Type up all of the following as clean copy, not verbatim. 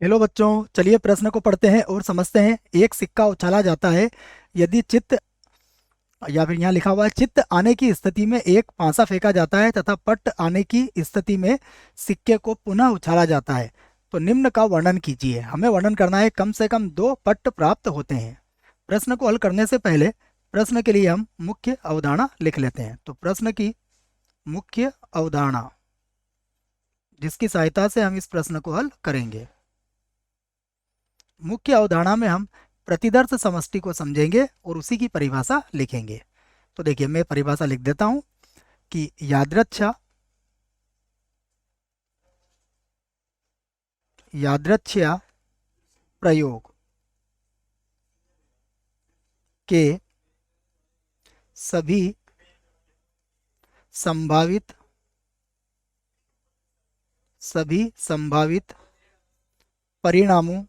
Hello बच्चों, चलिए प्रश्न को पढ़ते हैं और समझते हैं। एक सिक्का उछाला जाता है। यदि चित्त, या फिर यहाँ लिखा हुआ है, चित्त आने की स्थिति में एक पासा फेंका जाता है तथा पट्ट आने की स्थिति में सिक्के को पुनः उछाला जाता है, तो निम्न का वर्णन कीजिए। हमें वर्णन करना है। कम से कम दो पट्ट प्राप्त होते हैं। प्रश्न को हल करने से पहले प्रश्न के लिए हम मुख्य अवधारणा लिख लेते हैं। तो प्रश्न की मुख्य अवधारणा, जिसकी सहायता से हम इस प्रश्न को हल करेंगे। मुख्य अवधारणा में हम प्रतिदर्श समष्टि को समझेंगे और उसी की परिभाषा लिखेंगे। तो देखिए, मैं परिभाषा लिख देता हूं कि यादृच्छा प्रयोग के सभी संभावित परिणामों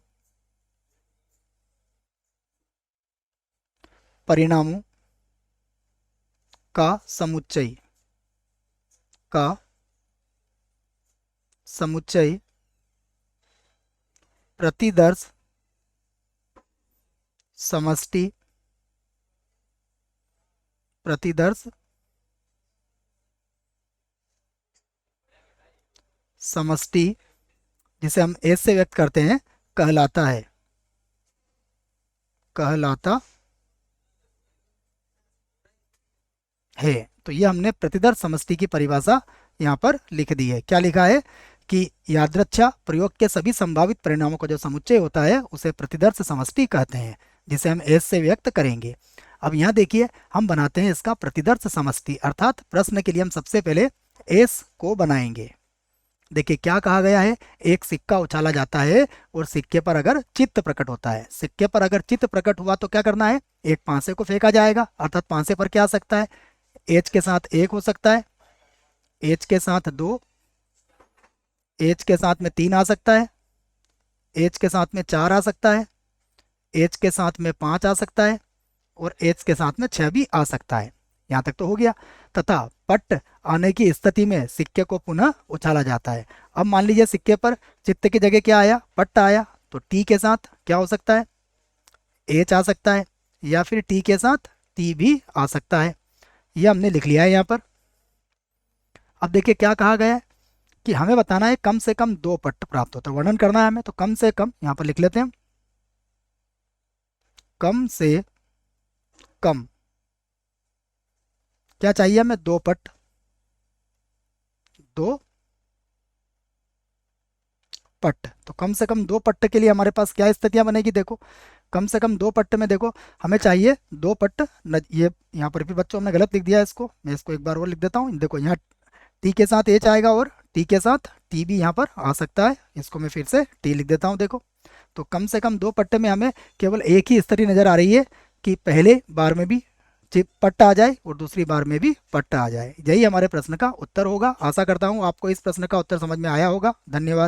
का समुच्चय प्रतिदर्श समष्टि, जिसे हम एस से व्यक्त करते हैं, कहलाता है। तो ये हमने प्रतिदर्श समष्टि की परिभाषा यहाँ पर लिख दी है। क्या लिखा है कि यादृच्छा प्रयोग के सभी संभावित परिणामों का जो समुच्चय होता है उसे प्रतिदर्श समष्टि कहते हैं, जिसे हम एस से व्यक्त करेंगे। अब यहाँ देखिए, हम बनाते हैं इसका प्रतिदर्श समष्टि, अर्थात प्रश्न के लिए हम सबसे पहले एस को बनाएंगे। देखिए क्या कहा गया है, एक सिक्का उछाला जाता है और सिक्के पर अगर चित्त प्रकट होता है, सिक्के पर अगर चित्त प्रकट हुआ तो क्या करना है, एक पांसे को फेंका जाएगा। अर्थात पांसे पर क्या आ सकता है, एच के साथ एक हो सकता है, एच के साथ दो, एच के साथ में तीन आ सकता है, एच के साथ में चार आ सकता है, एच के साथ में पांच आ सकता है और एच के साथ में छह भी आ सकता है। यहाँ तक तो हो गया। तथा पट्ट आने की स्थिति में सिक्के को पुनः उछाला जाता है। अब मान लीजिए सिक्के पर चित्त की जगह क्या आया, पट्ट आया, तो टी के साथ क्या हो सकता है, एच आ सकता है, या फिर टी के साथ टी भी आ सकता है। ये हमने लिख लिया है यहाँ पर। अब देखिए क्या कहा गया है कि हमें बताना है कम से कम दो पट्ट प्राप्त होता है, वर्णन करना है हमें। तो कम से कम यहाँ पर लिख लेते हैं, कम से कम क्या चाहिए हमें, दो पट्ट। तो कम से कम दो पट्ट के लिए हमारे पास क्या स्थितियां बनेगी, देखो कम से कम दो पट्ट में देखो हमें चाहिए दो पट्ट ये यहाँ पर भी बच्चों हमने गलत लिख दिया है इसको, मैं इसको एक बार और लिख देता हूँ। देखो यहाँ टी के साथ एच आएगा और टी के साथ टी भी यहाँ पर आ सकता है, इसको मैं फिर से टी लिख देता हूँ। देखो तो कम से कम दो पट्टे में हमें केवल एक ही स्थिति नजर आ रही है कि पहले बार में भी पट्टा आ जाए और दूसरी बार में भी पट्टा आ जाए। यही हमारे प्रश्न का उत्तर होगा। आशा करता हूँ आपको इस प्रश्न का उत्तर समझ में आया होगा। धन्यवाद।